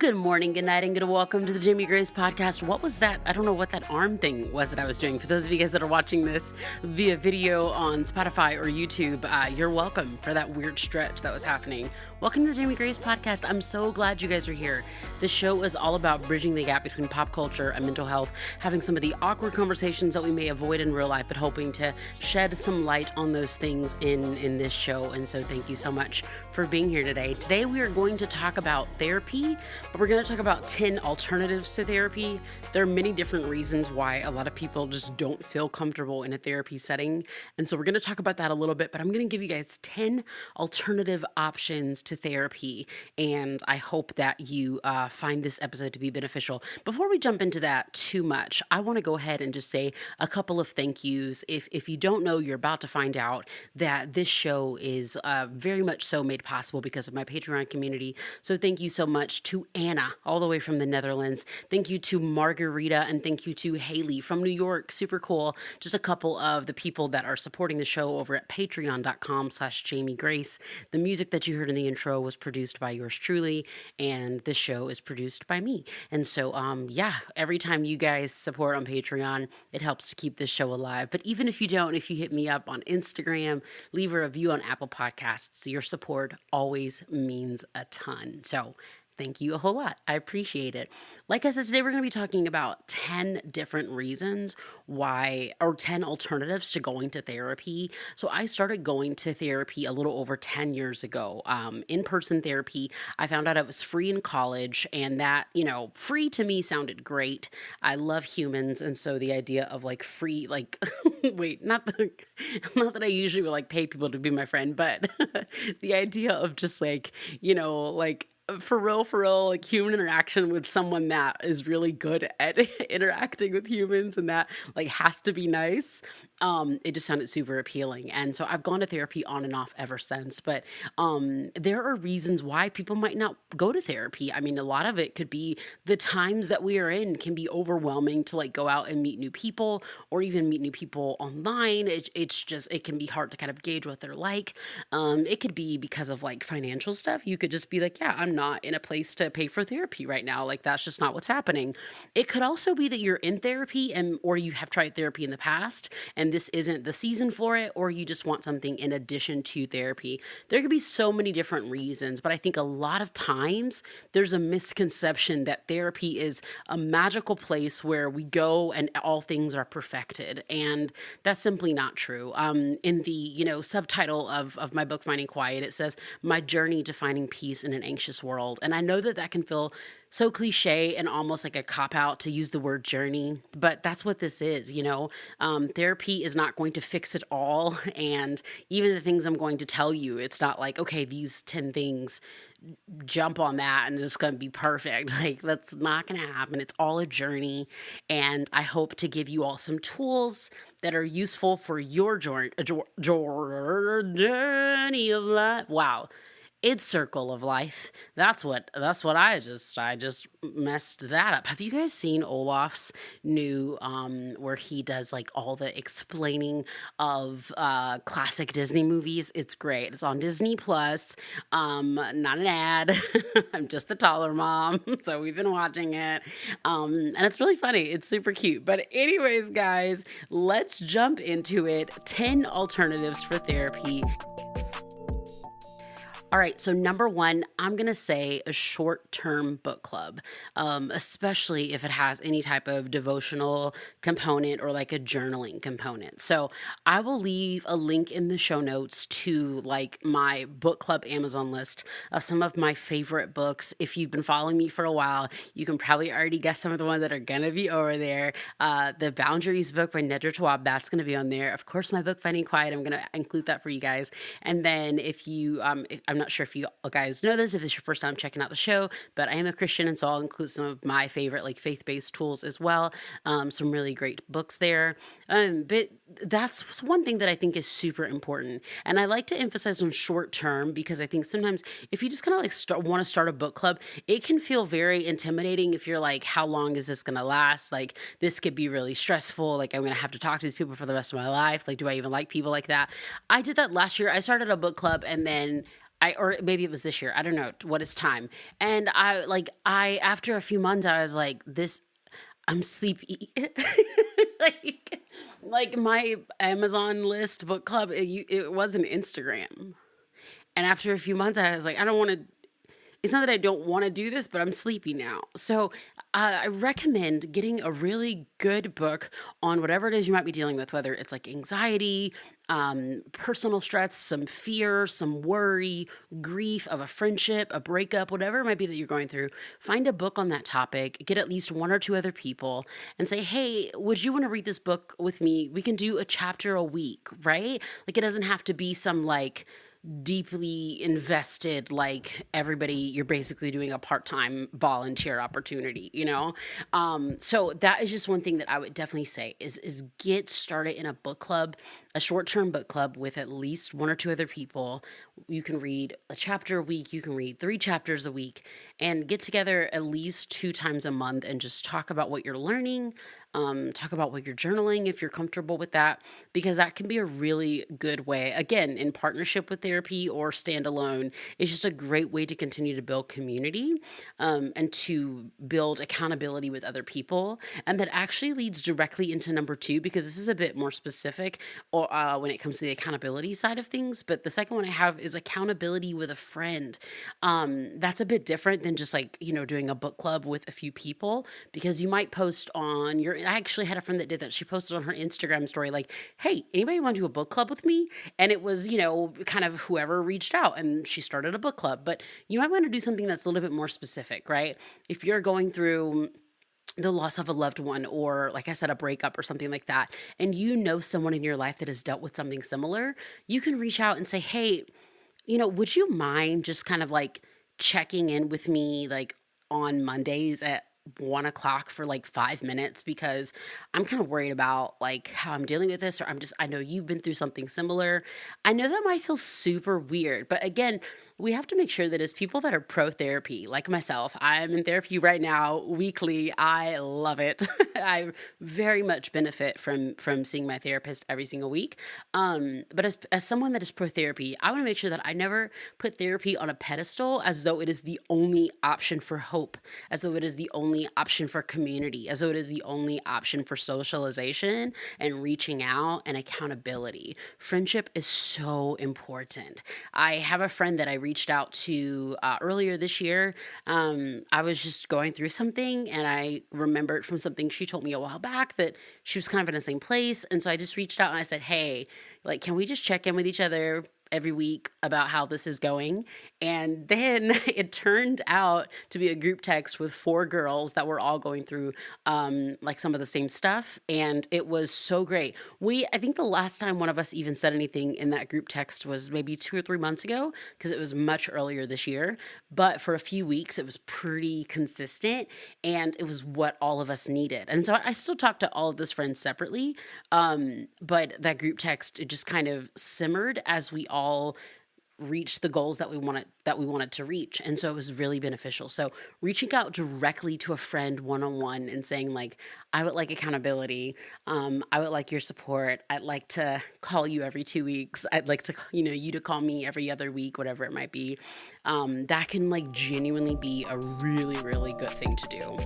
Good morning, good night, and good welcome to the Jamie Grace podcast. What was that? I don't know what that arm thing was that I was doing. For those of you guys that are watching this via video on Spotify or YouTube, you're welcome for that weird stretch that was happening. Welcome to the Jamie Grace podcast. I'm so glad you guys are here. This show is all about bridging the gap between pop culture and mental health, having some of the awkward conversations that we may avoid in real life, but hoping to shed some light on those things in this show. And so thank you so much for being here today. Today we are going to talk about therapy, but we're going to talk about 10 alternatives to therapy. There are many different reasons why a lot of people just don't feel comfortable in a therapy setting. And so we're going to talk about that a little bit, but I'm going to give you guys 10 alternative options to therapy. And I hope that you find this episode to be beneficial. Before we jump into that too much, I want to go ahead and just say a couple of thank yous. If you don't know, you're about to find out that this show is very much so made possible because of my Patreon community. So thank you so much to Anna, all the way from the Netherlands. Thank you to Margarita, and thank you to Haley from New York. Super cool. Just a couple of the people that are supporting the show over at patreon.com/Jamie Grace. The music that you heard in the intro was produced by yours truly, and this show is produced by me. And so, every time you guys support on Patreon, it helps to keep this show alive. But even if you don't, if you hit me up on Instagram, leave a review on Apple Podcasts, your support always means a ton. So thank you a whole lot. I appreciate it. Like I said, today we're going to be talking about 10 different reasons why, or 10 alternatives to going to therapy. So I started going to therapy a little over 10 years ago. In-person therapy. I found out it was free in college, and that, free to me sounded great. I love humans. And so the idea of like free, like, wait, not that I usually would like pay people to be my friend, but the idea of just like, for real, like human interaction with someone that is really good at interacting with humans and that like has to be nice. It just sounded super appealing. And so I've gone to therapy on and off ever since, but there are reasons why people might not go to therapy. I mean, a lot of it could be the times that we are in can be overwhelming to like go out and meet new people or even meet new people online. It can be hard to kind of gauge what they're like. It could be because of like financial stuff. You could just be like, yeah, I'm not in a place to pay for therapy right now. Like that's just not what's happening. It could also be that you're in therapy or you have tried therapy in the past and this isn't the season for it, or you just want something in addition to therapy. There could be so many different reasons, but I think a lot of times there's a misconception that therapy is a magical place where we go and all things are perfected. And that's simply not true. In the, subtitle of my book, Finding Quiet, it says, "My Journey to Finding Peace in an Anxious World." And I know that can feel so cliche and almost like a cop-out to use the word journey, but that's what this is, Therapy is not going to fix it all, and even the things I'm going to tell you, it's not like, okay, these 10 things, jump on that and it's going to be perfect. Like, that's not going to happen. It's all a journey, and I hope to give you all some tools that are useful for your journey of life. Wow. It's circle of life. That's what I just messed that up. Have you guys seen Olaf's new where he does like all the explaining of classic Disney movies? It's great. It's on Disney Plus. Not an ad. I'm just the taller mom. So we've been watching it. And it's really funny. It's super cute. But anyways, guys, let's jump into it. 10 alternatives for therapy. All right, so number one, I'm going to say a short-term book club, especially if it has any type of devotional component or like a journaling component. So I will leave a link in the show notes to like my book club Amazon list of some of my favorite books. If you've been following me for a while, you can probably already guess some of the ones that are going to be over there. The Boundaries book by Nedra Tawwab, that's going to be on there. Of course, my book Finding Quiet, I'm going to include that for you guys. And then if you, I'm not sure if you guys know this, if it's your first time checking out the show, but I am a Christian, and so I'll include some of my favorite like faith-based tools as well. Some really great books there. But that's one thing that I think is super important. And I like to emphasize on short term because I think sometimes if you just kind of like want to start a book club, it can feel very intimidating if you're like, how long is this going to last? Like, this could be really stressful. Like, I'm going to have to talk to these people for the rest of my life. Like, do I even like people like that? I did that last year. I started a book club, and then or maybe it was this year. I don't know what is time. And after a few months, I was like, this, I'm sleepy. like, like my Amazon list book club, it was an Instagram. And after a few months, I was like, I don't want to, it's not that I don't want to do this, but I'm sleepy now. So I recommend getting a really good book on whatever it is you might be dealing with, whether it's like anxiety, personal stress, some fear, some worry, grief of a friendship, a breakup, whatever it might be that you're going through. Find a book on that topic, get at least one or two other people, and say, hey, would you want to read this book with me? We can do a chapter a week, right? Like it doesn't have to be some like deeply invested, like everybody, you're basically doing a part-time volunteer opportunity, you know. So that is just one thing that I would definitely say is get started in a book club, a short-term book club with at least one or two other people. You can read a chapter a week, you can read 3 chapters a week, and get together at least 2 times a month and just talk about what you're learning, talk about what you're journaling if you're comfortable with that, because that can be a really good way, again, in partnership with therapy or standalone. It's just a great way to continue to build community, and to build accountability with other people. And that actually leads directly into number two, because this is a bit more specific or when it comes to the accountability side of things. But the second one I have is accountability with a friend. That's a bit different than just like, doing a book club with a few people, because you might post on your, I actually had a friend that did that. She posted on her Instagram story, like, hey, anybody want to do a book club with me? And it was, kind of whoever reached out and she started a book club. But you might want to do something that's a little bit more specific, right? If you're going through the loss of a loved one, or like I said, a breakup or something like that, and someone in your life that has dealt with something similar, you can reach out and say, hey, would you mind just kind of like checking in with me like on Mondays at 1 o'clock for like 5 minutes, because I'm kind of worried about like how I'm dealing with this, or I know you've been through something similar. I know that might feel super weird, but again, we have to make sure that as people that are pro therapy, like myself, I'm in therapy right now weekly. I love it. I very much benefit from seeing my therapist every single week. But as someone that is pro therapy, I want to make sure that I never put therapy on a pedestal as though it is the only option for hope, as though it is the only option for community, as though it is the only option for socialization and reaching out and accountability. Friendship is so important. I have a friend that I reached out to earlier this year. I was just going through something, and I remembered from something she told me a while back that she was kind of in the same place. And so I just reached out and I said, hey, like, can we just check in with each other every week about how this is going? And then it turned out to be a group text with 4 girls that were all going through like some of the same stuff. And it was so great. I think the last time one of us even said anything in that group text was maybe 2 or 3 months ago, because it was much earlier this year. But for a few weeks, it was pretty consistent, and it was what all of us needed. And so I still talk to all of those friends separately. But that group text, it just kind of simmered as we all reached the goals that we wanted to reach. And so it was really beneficial. So reaching out directly to a friend one-on-one and saying like, I would like accountability. I would like your support. I'd like to call you every 2 weeks. I'd like to, you to call me every other week, whatever it might be. That can like genuinely be a really, really good thing to do.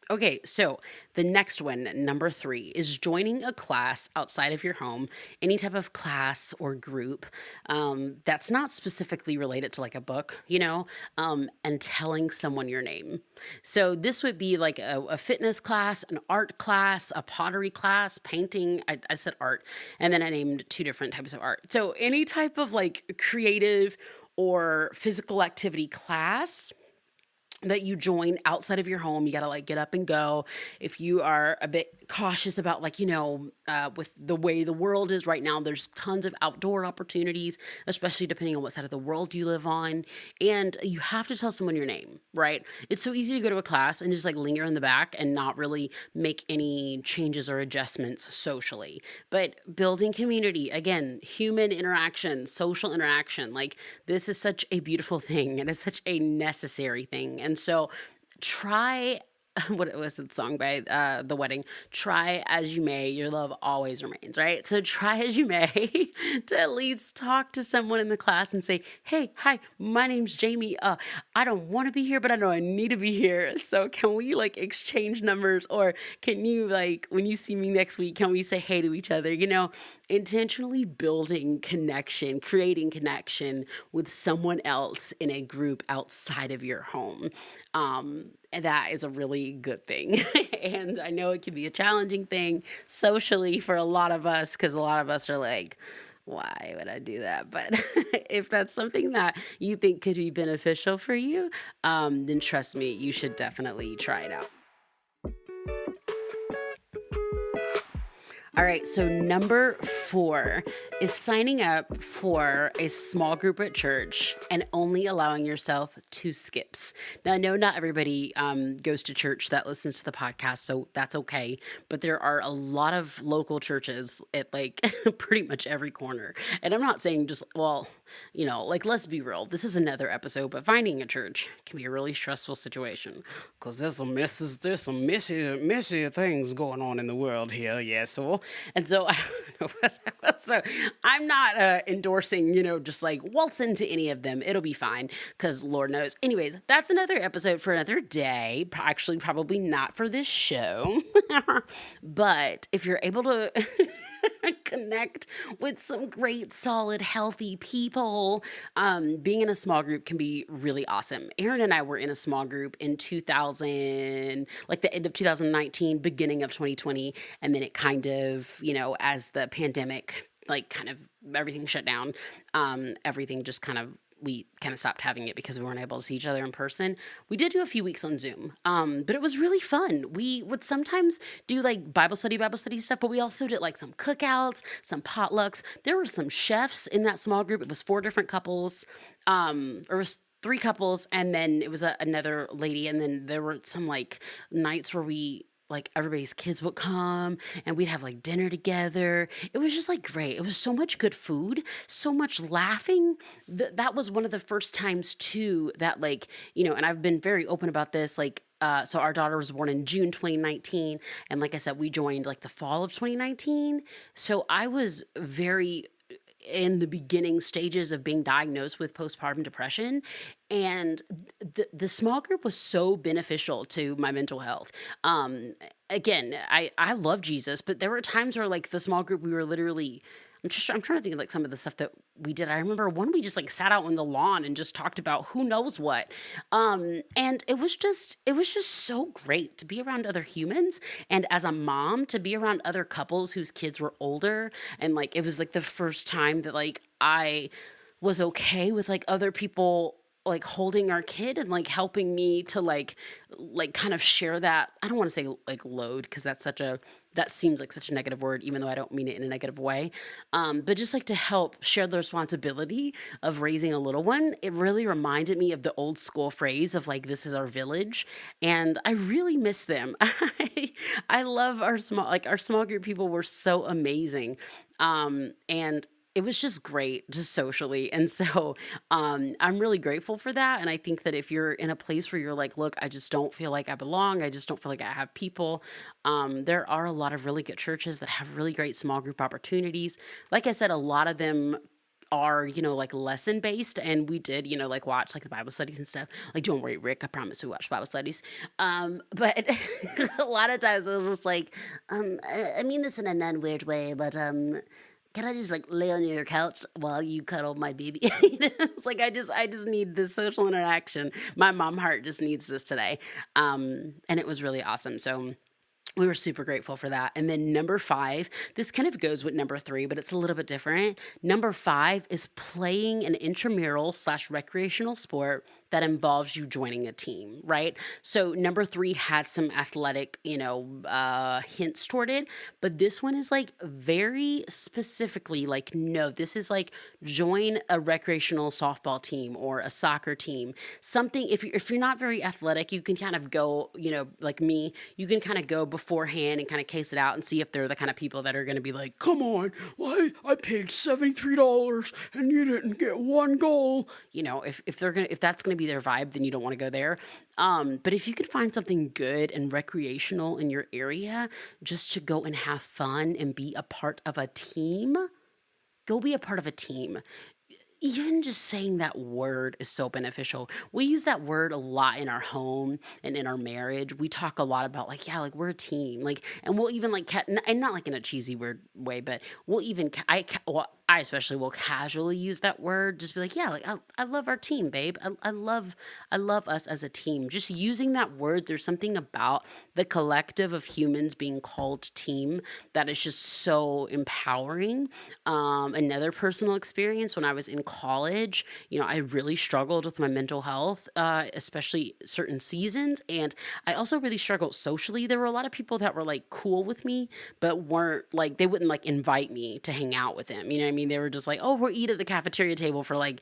Okay, so the next one, number 3, is joining a class outside of your home, any type of class or group that's not specifically related to like a book, and telling someone your name. So this would be like a fitness class, an art class, a pottery class, painting. I said art, and then I named 2 different types of art. So any type of like creative or physical activity class that you join outside of your home. You got to like get up and go. If you are a bit cautious about like, with the way the world is right now, there's tons of outdoor opportunities, especially depending on what side of the world you live on. And you have to tell someone your name, right? It's so easy to go to a class and just like linger in the back and not really make any changes or adjustments socially. But building community, again, human interaction, social interaction, like this is such a beautiful thing, and it's such a necessary thing. And so try what was the song by The Wedding? Try as you may, your love always remains, right? So try as you may to at least talk to someone in the class and say, hey, hi, my name's Jamie. I don't want to be here, but I know I need to be here. So can we like exchange numbers, or can you like when you see me next week, can we say hey to each other? Intentionally building connection, creating connection with someone else in a group outside of your home. And that is a really good thing. And I know it can be a challenging thing socially for a lot of us, because a lot of us are like, why would I do that? But if that's something that you think could be beneficial for you, then trust me, you should definitely try it out. All right, so number 4 is signing up for a small group at church and only allowing yourself 2 skips. Now, I know not everybody goes to church that listens to the podcast, so that's okay. But there are a lot of local churches at like pretty much every corner. And I'm not saying just, well, like let's be real. This is another episode, but finding a church can be a really stressful situation because there's some messy things going on in the world here, yes. And so I don't know so I'm not endorsing, just like waltz into any of them. It'll be fine because Lord knows. Anyways, that's another episode for another day. Actually, probably not for this show. But if you're able to connect with some great, solid, healthy people, being in a small group can be really awesome. Aaron and I were in a small group in 2000, like the end of 2019, beginning of 2020. And then it kind of, as the pandemic, like kind of everything shut down, everything just we kind of stopped having it because we weren't able to see each other in person. We did do a few weeks on Zoom, but it was really fun. We would sometimes do like Bible study stuff, but we also did like some cookouts, some potlucks. There were some chefs in that small group. It was 4 different couples, or it was 3 couples, and then it was another lady, and then there were some like nights where like everybody's kids would come and we'd have like dinner together. It was just like great. It was so much good food, so much laughing. That was one of the first times too that like, and I've been very open about this, like, so our daughter was born in June 2019. And like I said, we joined like the fall of 2019. So I was very in the beginning stages of being diagnosed with postpartum depression. And the small group was so beneficial to my mental health. Again, I love Jesus, but there were times where like the small group, we were literally, I'm trying to think of like some of the stuff that we did. I remember one, we just like sat out on the lawn and just talked about who knows what. And it was just so great to be around other humans. And as a mom, to be around other couples whose kids were older. And like, it was like the first time that like I was okay with like other people like holding our kid and like helping me to like kind of share that. I don't want to say like load, because that seems like such a negative word, even though I don't mean it in a negative way. But just like to help share the responsibility of raising a little one. It really reminded me of the old school phrase of like, this is our village. And I really miss them. I love our small group people were so amazing. And it was just great, just socially. And so I'm really grateful for that. And I think that if you're in a place where you're like, look, I just don't feel like I belong, I just don't feel like I have people, there are a lot of really good churches that have really great small group opportunities. Like I said, a lot of them are, like lesson based, and we did, like watch like the Bible studies and stuff. Like, don't worry, Rick, I promise we watch Bible studies. But a lot of times it was just like, I mean this in a non-weird way, but can I just like lay on your couch while you cuddle my baby? It's like I just need this social interaction. My mom heart just needs this today. And it was really awesome. So we were super grateful for that. And then number 5, this kind of goes with number 3, but it's a little bit different. Number 5 is playing an intramural / recreational sport that involves you joining a team, right? So number 3 had some athletic, hints toward it, but this one is like very specifically like, no, this is like join a recreational softball team or a soccer team. Something, if you're not very athletic, you can kind of go, like me, you can kind of go beforehand and kind of case it out and see if they're the kind of people that are going to be like, come on, why I paid $73 and you didn't get one goal. If that's going to be their vibe, then you don't want to go there. But if you could find something good and recreational in your area just to go and have fun and be a part of a team, go be a part of a team. Even just saying that word is so beneficial. We use that word a lot in our home and in our marriage. We talk a lot about like, yeah, like we're a team. Like, and we'll even like, and not like in a cheesy weird way, but we'll even, well, I especially will casually use that word. Just be like, yeah, like I love our team, babe. I love us as a team. Just using that word. There's something about the collective of humans being called team that is just so empowering. Another personal experience when I was in college, I really struggled with my mental health, especially certain seasons. And I also really struggled socially. There were a lot of people that were like cool with me, but weren't like, they wouldn't like invite me to hang out with them. You know what I mean? They were just like, oh, we'll eat at the cafeteria table for like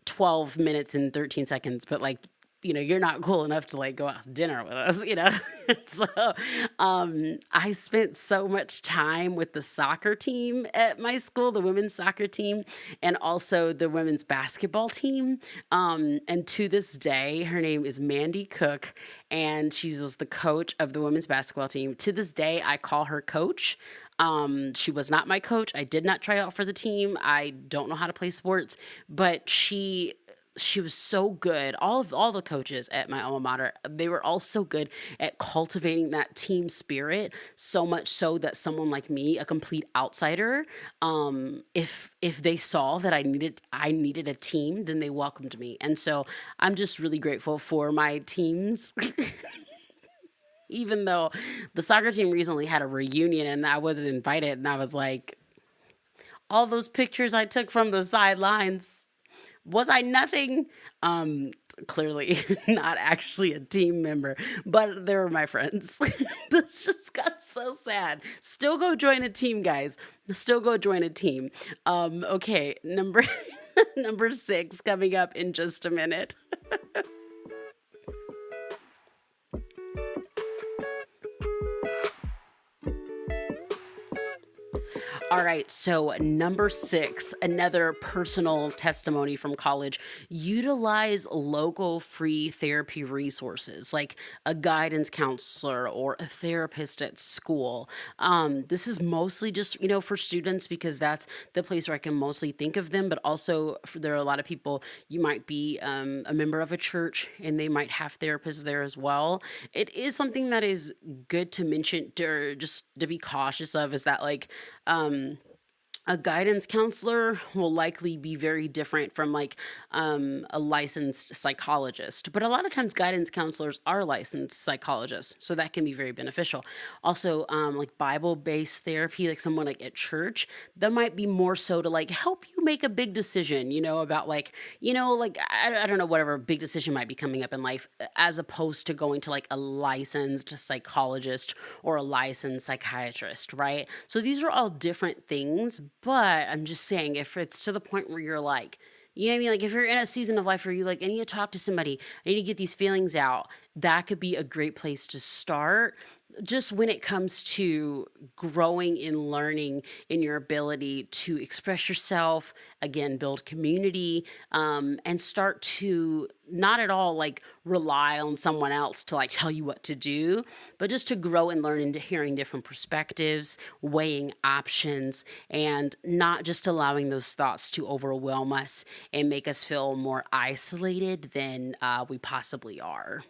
12 minutes and 13 seconds, but like, you're not cool enough to like go out to dinner with us. So I spent so much time with the soccer team at my school, the women's soccer team, and also the women's basketball team. And to this day, her name is Mandy Cook, and she was the coach of the women's basketball team. To this day, I call her coach. She was not my coach. I did not try out for the team. I don't know how to play sports, but she was so good. All the coaches at my alma mater, they were all so good at cultivating that team spirit, so much so that someone like me, a complete outsider, if they saw that I needed a team, then they welcomed me. And so I'm just really grateful for my teams. Even though the soccer team recently had a reunion and I wasn't invited, and I was like, all those pictures I took from the sidelines, was I nothing? Clearly not actually a team member, but they were my friends. This just got so sad. Still go join a team, guys. Still go join a team. Okay, number number 6 coming up in just a minute. All right, so number 6, another personal testimony from college. Utilize local free therapy resources like a guidance counselor or a therapist at school. This is mostly just, for students because that's the place where I can mostly think of them, but also there are a lot of people, you might be a member of a church and they might have therapists there as well. It is something that is good to mention, or just to be cautious of, is that like, a guidance counselor will likely be very different from like a licensed psychologist, but a lot of times guidance counselors are licensed psychologists, so that can be very beneficial. Also, like Bible-based therapy, like someone like at church, that might be more so to like help you make a big decision, about like, like I don't know, whatever big decision might be coming up in life, as opposed to going to like a licensed psychologist or a licensed psychiatrist, right? So these are all different things. But I'm just saying, if it's to the point where you're like, you know what I mean? Like if you're in a season of life where you like, I need to talk to somebody, I need to get these feelings out, that could be a great place to start. Just when it comes to growing and learning in your ability to express yourself, again, build community, and start to not at all like rely on someone else to like tell you what to do, but just to grow and learn into hearing different perspectives, weighing options, and not just allowing those thoughts to overwhelm us and make us feel more isolated than we possibly are.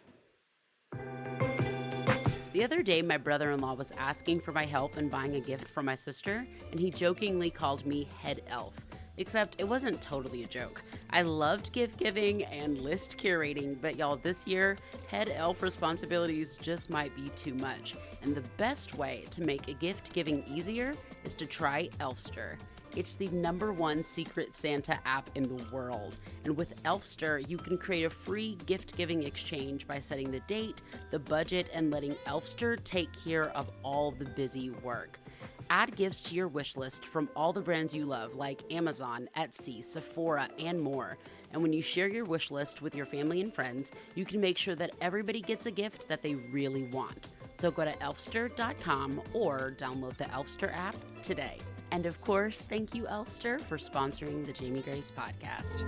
The other day, my brother-in-law was asking for my help in buying a gift for my sister, and he jokingly called me head elf. Except it wasn't totally a joke. I loved gift giving and list curating, but y'all, this year, head elf responsibilities just might be too much. And the best way to make a gift giving easier is to try Elfster. It's the #1 Secret Santa app in the world. And with Elfster, you can create a free gift-giving exchange by setting the date, the budget, and letting Elfster take care of all the busy work. Add gifts to your wish list from all the brands you love, like Amazon, Etsy, Sephora, and more. And when you share your wish list with your family and friends, you can make sure that everybody gets a gift that they really want. So go to elfster.com or download the Elfster app today. And of course, thank you, Elfster, for sponsoring the Jamie Grace podcast.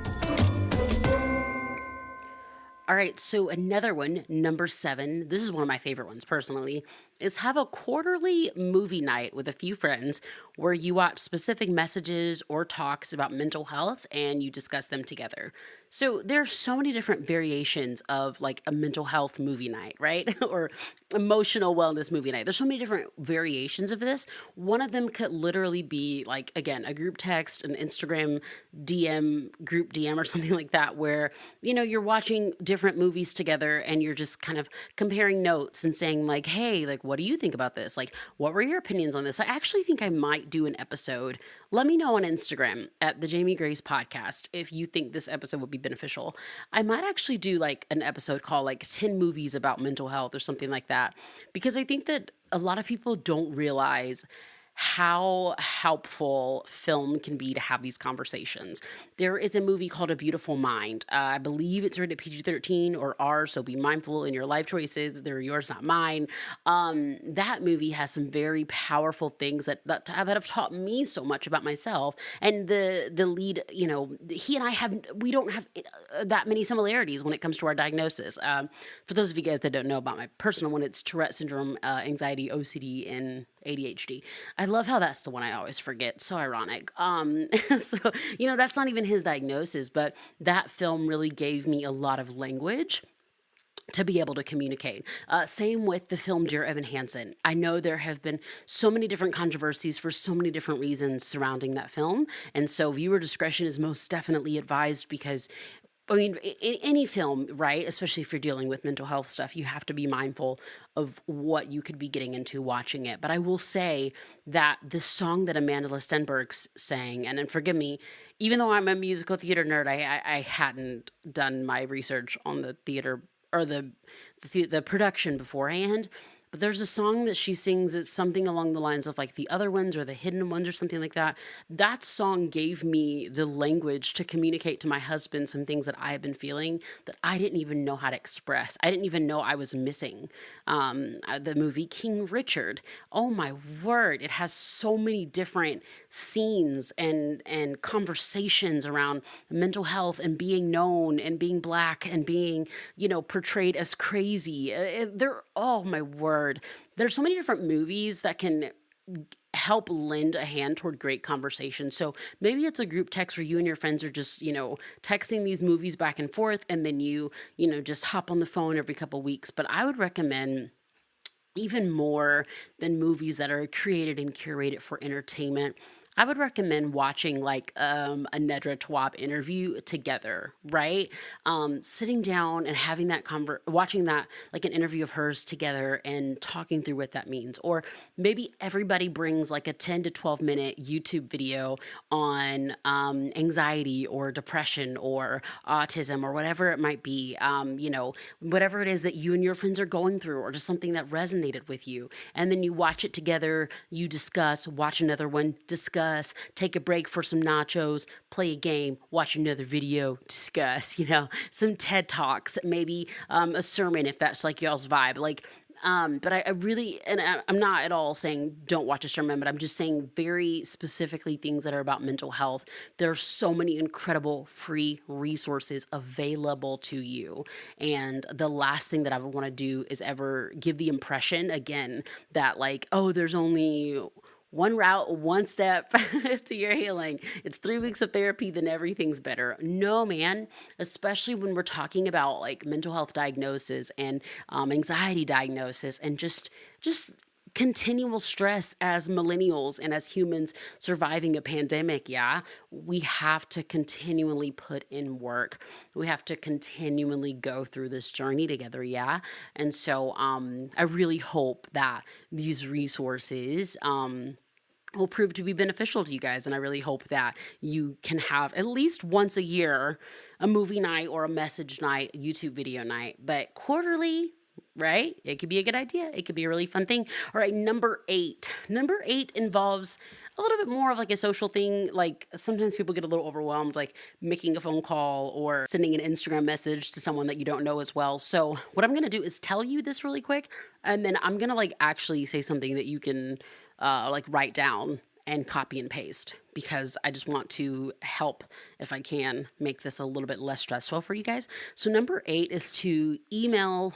All right, so another one, number 7, this is one of my favorite ones personally, is have a quarterly movie night with a few friends where you watch specific messages or talks about mental health and you discuss them together. So there are so many different variations of like a mental health movie night, right? Or emotional wellness movie night. There's so many different variations of this. One of them could literally be like, again, a group text, an Instagram DM, group DM, or something like that, where you're watching different movies together and you're just kind of comparing notes and saying like, hey, like, what do you think about this? Like, what were your opinions on this? I actually think I might do an episode. Let me know on Instagram at the Jamie Grace podcast if you think this episode would be beneficial. I might actually do like an episode called like 10 movies about mental health or something like that, because I think that a lot of people don't realize how helpful film can be to have these conversations. There is a movie called A Beautiful Mind. I believe it's rated PG-13 or R, so be mindful in your life choices. They're yours, not mine. That movie has some very powerful things that have taught me so much about myself. And the lead, he and I we don't have that many similarities when it comes to our diagnosis. For those of you guys that don't know about my personal one, it's Tourette syndrome, anxiety, OCD, and ADHD. I love how that's the one I always forget. So ironic. So, that's not even his diagnosis, but that film really gave me a lot of language to be able to communicate. Same with the film Dear Evan Hansen. I know there have been so many different controversies for so many different reasons surrounding that film. And so viewer discretion is most definitely advised because in any film, right? Especially if you're dealing with mental health stuff, you have to be mindful of what you could be getting into watching it. But I will say that the song that Amanda Stenberg sang, and then forgive me, even though I'm a musical theater nerd, I hadn't done my research on the theater or the production beforehand. But there's a song that she sings. It's something along the lines of like the other ones or the hidden ones or something like that. That song gave me the language to communicate to my husband some things that I have been feeling that I didn't even know how to express. I didn't even know I was missing. The movie King Richard. Oh my word. It has so many different scenes and conversations around mental health and being known and being Black and being, portrayed as crazy. Oh my word. There's so many different movies that can help lend a hand toward great conversation. So maybe it's a group text where you and your friends are just, texting these movies back and forth, and then just hop on the phone every couple weeks. But I would recommend, even more than movies that are created and curated for entertainment, I would recommend watching like a Nedra Tawwab interview together, right? Sitting down and having that watching that like an interview of hers together and talking through what that means. Or maybe everybody brings like a 10 to 12 minute YouTube video on anxiety or depression or autism or whatever it might be. Whatever it is that you and your friends are going through, or just something that resonated with you. And then you watch it together, you discuss, watch another one, discuss, take a break for some nachos, play a game, watch another video, discuss, some TED Talks, maybe a sermon if that's like y'all's vibe. But I really, and I'm not at all saying don't watch a sermon, but I'm just saying very specifically things that are about mental health. There are so many incredible free resources available to you. And the last thing that I would want to do is ever give the impression again that like, oh, there's only one route, one step to your healing. It's 3 weeks of therapy, then everything's better. No, man, especially when we're talking about like mental health diagnosis and anxiety diagnosis and just continual stress as millennials and as humans surviving a pandemic. Yeah, we have to continually put in work. We have to continually go through this journey together. Yeah. And so I really hope that these resources will prove to be beneficial to you guys. And I really hope that you can have at least once a year a movie night or a message night, YouTube video night, but quarterly, right? It could be a good idea. It could be a really fun thing. All right, number 8. Number 8 involves a little bit more of like a social thing. Like sometimes people get a little overwhelmed, like making a phone call or sending an Instagram message to someone that you don't know as well. So what I'm going to do is tell you this really quick, and then I'm going to like actually say something that you can like write down and copy and paste. because I just want to help, if I can, make this a little bit less stressful for you guys. So, number 8 is to email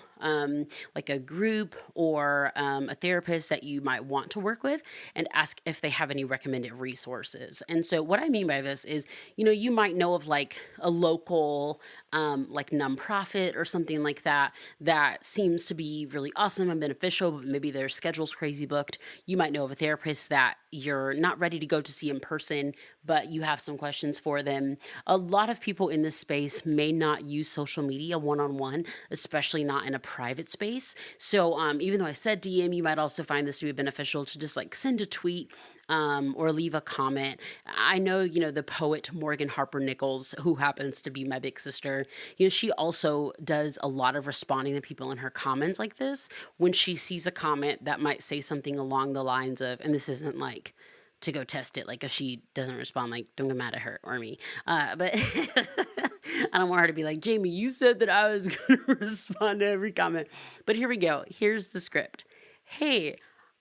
like a group or a therapist that you might want to work with and ask if they have any recommended resources. And so, what I mean by this is, you might know of like a local, like nonprofit or something like that, that seems to be really awesome and beneficial, but maybe their schedule's crazy booked. You might know of a therapist that you're not ready to go to see in person, but you have some questions for them. A lot of people in this space may not use social media one on one, especially not in a private space. So, even though I said DM, you might also find this to be beneficial to just like send a tweet, or leave a comment. I know, the poet Morgan Harper Nichols, who happens to be my big sister, she also does a lot of responding to people in her comments like this when she sees a comment that might say something along the lines of, and this isn't like to go test it, like if she doesn't respond, like don't get mad at her or me. But I don't want her to be like, Jamie, you said that I was going to respond to every comment. But here we go. Here's the script. Hey,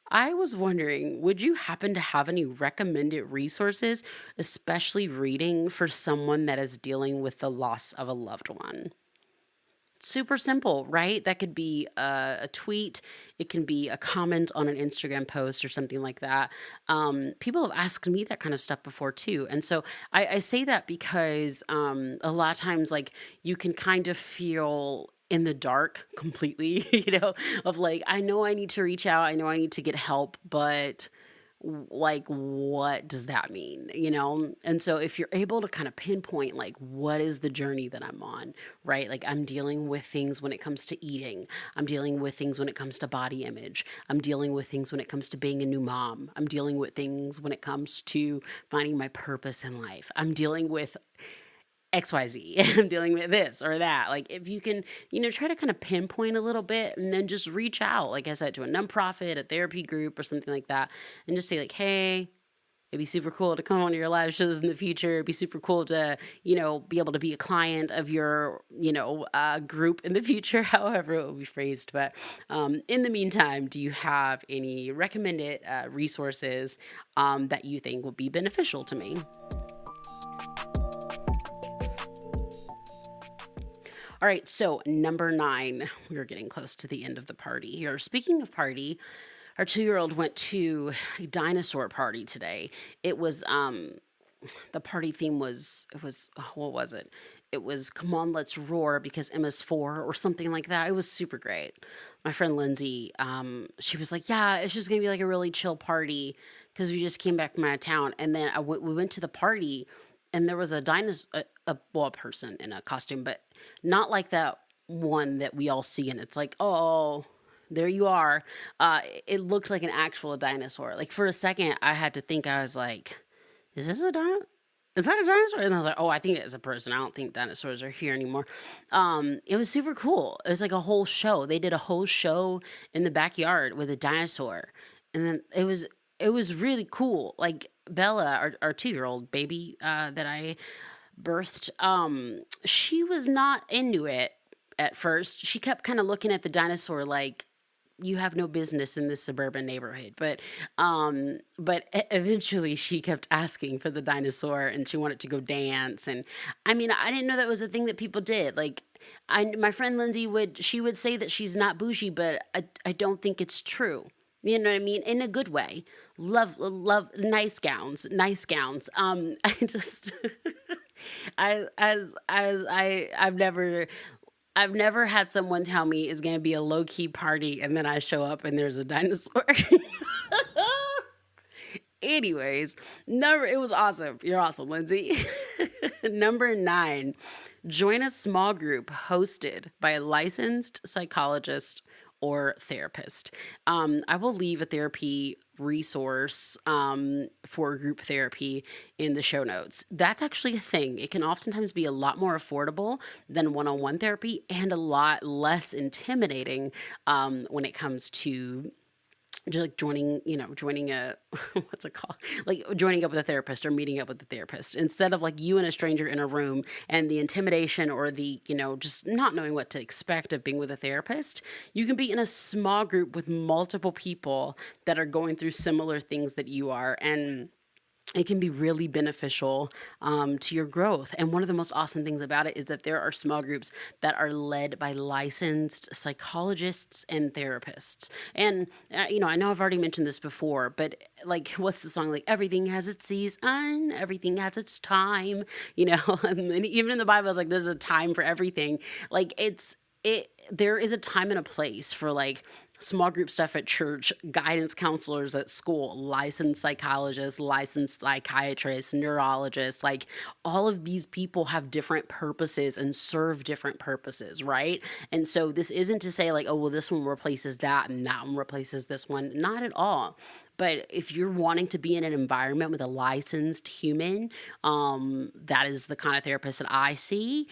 I was wondering, would you happen to have any recommended resources, especially reading for someone that is dealing with the loss of a loved one? Super simple, right? That could be a tweet. It can be a comment on an Instagram post or something like that. People have asked me that kind of stuff before too. And so I say that because a lot of times, like, you can kind of feel in the dark completely, of like, I know I need to reach out. I know I need to get help, but like, what does that mean? And so if you're able to kind of pinpoint, like, what is the journey that I'm on, right? Like, I'm dealing with things when it comes to eating. I'm dealing with things when it comes to body image. I'm dealing with things when it comes to being a new mom. I'm dealing with things when it comes to finding my purpose in life. I'm dealing with XYZ. I'm dealing with this or that. Like, if you can, try to kind of pinpoint a little bit and then just reach out, like I said, to a nonprofit, a therapy group or something like that, and just say like, hey, it'd be super cool to come on your live shows in the future. It'd be super cool to, be able to be a client of your, group in the future, however it will be phrased. But in the meantime, do you have any recommended resources that you think would be beneficial to me? All right, so number 9, we are getting close to the end of the party here. Speaking of party, our 2-year-old went to a dinosaur party today. It was the party theme was, what was it? It was Come On Let's Roar because Emma's 4 or something like that. It was super great. My friend Lindsay, she was like, yeah, it's just gonna be like a really chill party because we just came back from out of town. And then we went to the party and there was a dinosaur, a person in a costume, but not like that one that we all see. And it's like, oh, there you are. It looked like an actual dinosaur. Like, for a second, I had to think, I was like, is this a dinosaur? Is that a dinosaur? And I was like, oh, I think it's a person. I don't think dinosaurs are here anymore. It was super cool. It was like a whole show. They did a whole show in the backyard with a dinosaur. And then it was really cool. Like, Bella, our 2-year-old baby that I birthed, she was not into it at first. She kept kind of looking at the dinosaur like, you have no business in this suburban neighborhood. But eventually she kept asking for the dinosaur and she wanted to go dance. And I mean, I didn't know that was a thing that people did. Like, my friend Lindsay would say that she's not bougie, but I don't think it's true. You know what I mean? In a good way. Love nice gowns, nice gowns. I just, I've never had someone tell me it's gonna be a low key party and then I show up and there's a dinosaur. Anyways, it was awesome. You're awesome, Lindsay. Number 9, join a small group hosted by a licensed psychologist or therapist. I will leave a therapy resource for group therapy in the show notes. That's actually a thing. It can oftentimes be a lot more affordable than one-on-one therapy and a lot less intimidating when it comes to just like joining a, what's it called? Like joining up with a therapist or meeting up with a therapist instead of like you and a stranger in a room and the intimidation or the, just not knowing what to expect of being with a therapist. You can be in a small group with multiple people that are going through similar things that you are. And it can be really beneficial to your growth. And one of the most awesome things about it is that there are small groups that are led by licensed psychologists and therapists. And, I know I've already mentioned this before, but like, what's the song? Like, everything has its season, everything has its time, and even in the Bible, it's like, there's a time for everything. Like, there is a time and a place for like small group stuff at church, guidance counselors at school, licensed psychologists, licensed psychiatrists, neurologists. Like, all of these people have different purposes and serve different purposes, right? And so this isn't to say like, oh, well, this one replaces that and that one replaces this one. Not at all. But if you're wanting to be in an environment with a licensed human, that is the kind of therapist that I see.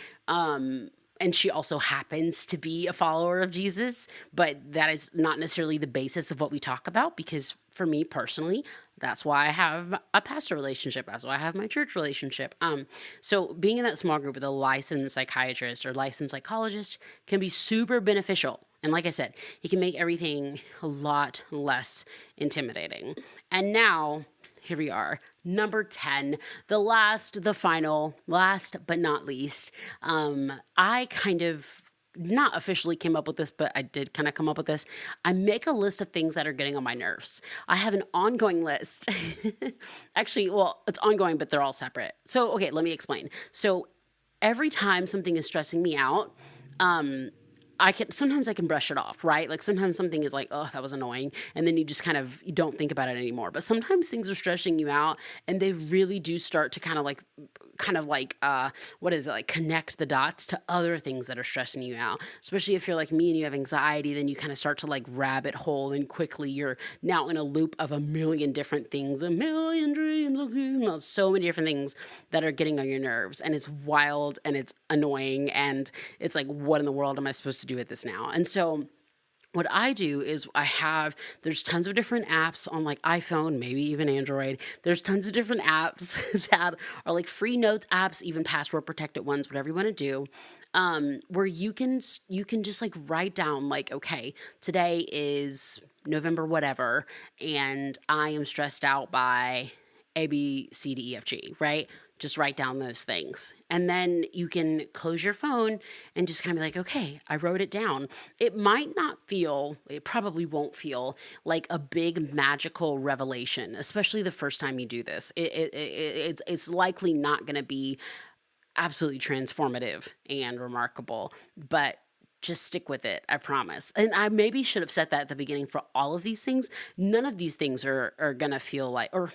And she also happens to be a follower of Jesus, but that is not necessarily the basis of what we talk about, because for me personally, that's why I have a pastor relationship. That's why I have my church relationship. So being in that small group with a licensed psychiatrist or licensed psychologist can be super beneficial. And like I said, it can make everything a lot less intimidating. And now, here we are. Number 10, the final, last but not least. I kind of not officially came up with this, but I did kind of come up with this. I make a list of things that are getting on my nerves. I have an ongoing list. Actually, well, it's ongoing, but they're all separate. So, okay, let me explain. So every time something is stressing me out, sometimes I can brush it off, right? Like, sometimes something is like, oh, that was annoying. And then you don't think about it anymore. But sometimes things are stressing you out, and they really do start to what is it? Like, connect the dots to other things that are stressing you out. Especially if you're like me and you have anxiety, then you kind of start to like rabbit hole, and quickly you're now in a loop of a million different things, a million dreams, so many different things that are getting on your nerves. And it's wild and it's annoying. And it's like, what in the world am I supposed to do with this now? And so what I do is there's tons of different apps on like iPhone, maybe even Android. There's tons of different apps that are like free notes apps, even password protected ones, whatever you want to do. Where you can just like write down like, okay, today is November whatever, and I am stressed out by A, B, C, D, E, F, G, right? Just write down those things. And then you can close your phone and just kind of be like, okay, I wrote it down. It probably won't feel like a big magical revelation, especially the first time you do this. It's likely not going to be absolutely transformative and remarkable, but just stick with it. I promise. And I maybe should have said that at the beginning for all of these things. None of these things are going to feel like, or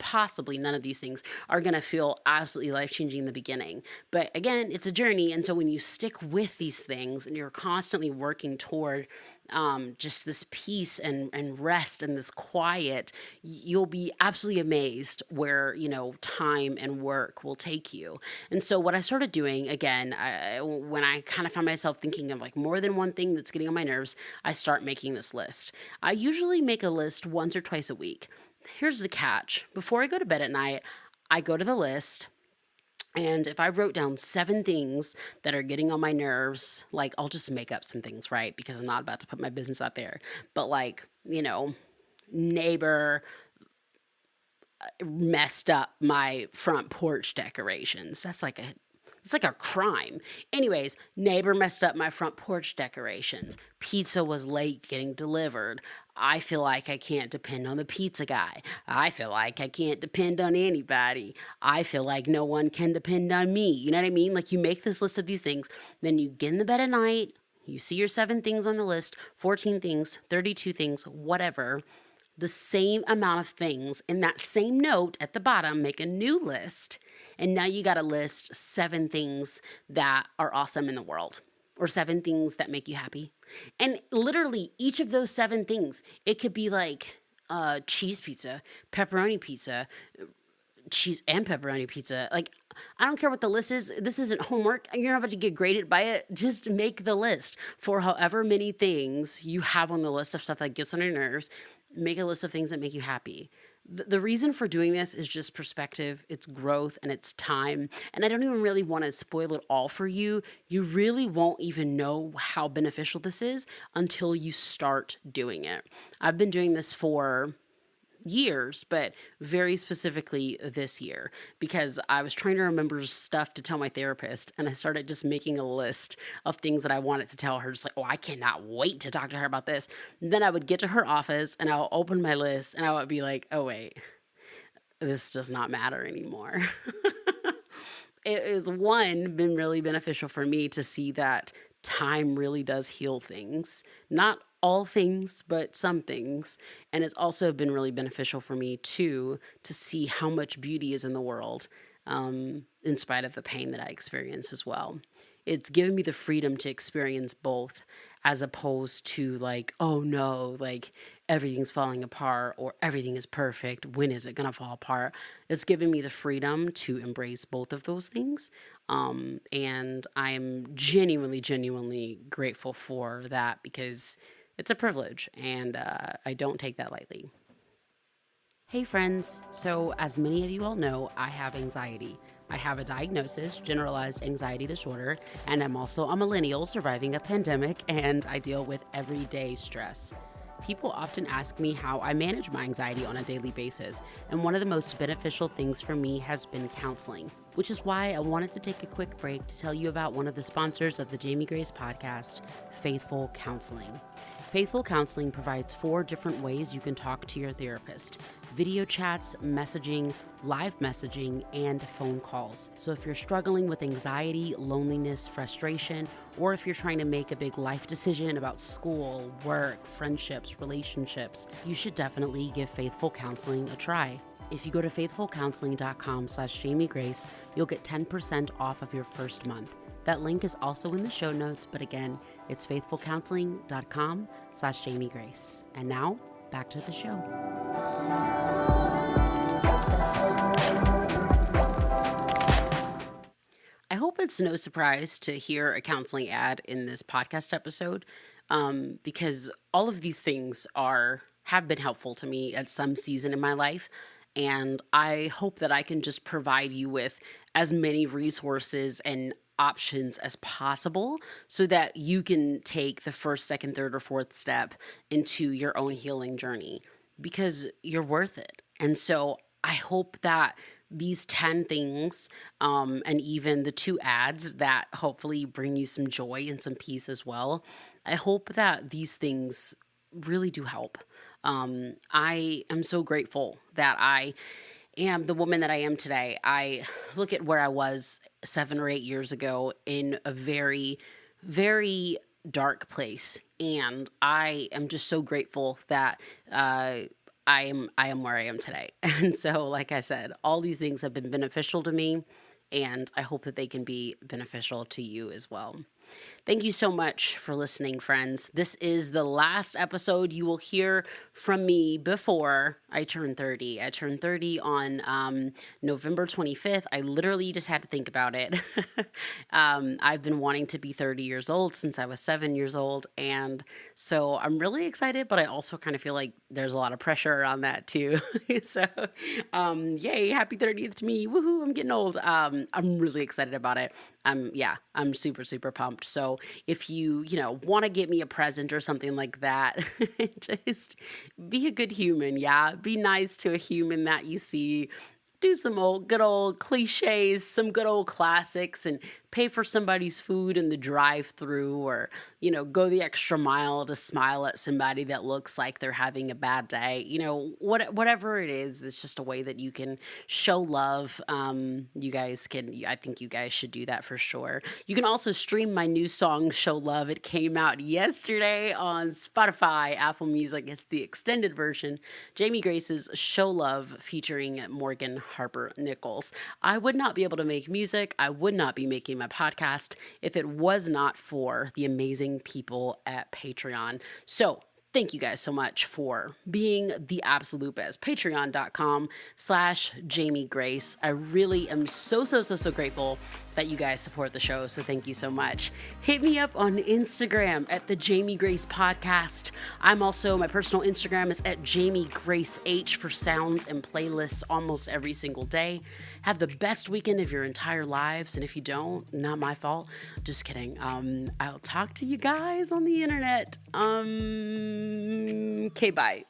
possibly none of these things are going to feel absolutely life-changing in the beginning. But again, it's a journey. And so when you stick with these things and you're constantly working toward just this peace and rest and this quiet, you'll be absolutely amazed where, time and work will take you. And so what I started doing, again, when I kind of found myself thinking of like more than one thing that's getting on my nerves, I start making this list. I usually make a list once or twice a week. Here's the catch. Before I go to bed at night, I go to the list, and if I wrote down 7 things that are getting on my nerves, like, I'll just make up some things, right? Because I'm not about to put my business out there. But like, neighbor messed up my front porch decorations. It's like a crime. Anyways, neighbor messed up my front porch decorations. Pizza was late getting delivered. I feel like I can't depend on the pizza guy. I feel like I can't depend on anybody. I feel like no one can depend on me. You know what I mean? Like, you make this list of these things, then you get in the bed at night, you see your 7 things on the list, 14 things, 32 things, whatever. The same amount of things in that same note at the bottom, make a new list. And now you got to list 7 things that are awesome in the world, or 7 things that make you happy. And literally each of those 7 things, it could be like cheese pizza, pepperoni pizza, cheese and pepperoni pizza. Like, I don't care what the list is. This isn't homework. You're not about to get graded by it. Just make the list for however many things you have on the list of stuff that gets on your nerves. Make a list of things that make you happy. The reason for doing this is just perspective, it's growth, and it's time. And I don't even really want to spoil it all for you. You really won't even know how beneficial this is until you start doing it. I've been doing this for years, but very specifically this year, because I was trying to remember stuff to tell my therapist, and I started just making a list of things that I wanted to tell her, just like, oh, I cannot wait to talk to her about this. And then I would get to her office and I'll open my list and I would be like, oh, wait, this does not matter anymore. It is one been really beneficial for me to see that time really does heal things. Not all things, but some things. And it's also been really beneficial for me too to see how much beauty is in the world, in spite of the pain that I experience as well. It's given me the freedom to experience both, as opposed to like, oh no, like everything's falling apart or everything is perfect. When is it going to fall apart? It's given me the freedom to embrace both of those things. And I'm genuinely, genuinely grateful for that, because it's a privilege, and I don't take that lightly. Hey friends, so as many of you all know, I have anxiety. I have a diagnosis, generalized anxiety disorder, and I'm also a millennial surviving a pandemic, and I deal with everyday stress. People often ask me how I manage my anxiety on a daily basis, and one of the most beneficial things for me has been counseling, which is why I wanted to take a quick break to tell you about one of the sponsors of the Jamie Grace podcast, Faithful Counseling. Faithful Counseling provides 4 different ways you can talk to your therapist: video chats, messaging, live messaging, and phone calls. So if you're struggling with anxiety, loneliness, frustration, or if you're trying to make a big life decision about school, work, friendships, relationships, you should definitely give Faithful Counseling a try. If you go to faithfulcounseling.com/JamieGrace, you'll get 10% off of your first month. That link is also in the show notes, but again, it's faithfulcounseling.com/JamieGrace. And now, back to the show. I hope it's no surprise to hear a counseling ad in this podcast episode, because all of these things have been helpful to me at some season in my life. And I hope that I can just provide you with as many resources and options as possible so that you can take the first, second, third, or fourth step into your own healing journey, because you're worth it. And so I hope that these 10 things, and even the 2 ads that hopefully bring you some joy and some peace as well, I hope that these things really do help. I am so grateful that I am the woman that I am today. I look at where I was 7 or 8 years ago in a very, very dark place, and I am just so grateful that I am where I am today. And so, like I said, all these things have been beneficial to me, and I hope that they can be beneficial to you as well. Thank you so much for listening, friends. This is the last episode you will hear from me before I turn 30. I turned 30 on November 25th. I literally just had to think about it. I've been wanting to be 30 years old since I was 7 years old. And so I'm really excited, but I also kind of feel like there's a lot of pressure around that too. So, yay, happy 30th to me. Woohoo, I'm getting old. I'm really excited about it. I'm super, super pumped. So if you want to get me a present or something like that, just be a good human. Yeah. Be nice to a human that you see. Do some good old cliches, some good old classics, and pay for somebody's food in the drive-through, or, go the extra mile to smile at somebody that looks like they're having a bad day. Whatever it is, it's just a way that you can show love. I think you guys should do that for sure. You can also stream my new song, Show Love. It came out yesterday on Spotify, Apple Music. It's the extended version. Jamie Grace's Show Love featuring Morgan Harper Nichols. I would not be able to make music. I would not be making my podcast if it was not for the amazing people at Patreon. So thank you guys so much for being the absolute best. Patreon.com/Jamie Grace. I really am so grateful that you guys support the show. So thank you so much. Hit me up on Instagram at the Jamie Grace Podcast. My personal Instagram is at Jamie Grace H for sounds and playlists almost every single day. Have the best weekend of your entire lives. And if you don't, not my fault. Just kidding. I'll talk to you guys on the internet. Okay, bye.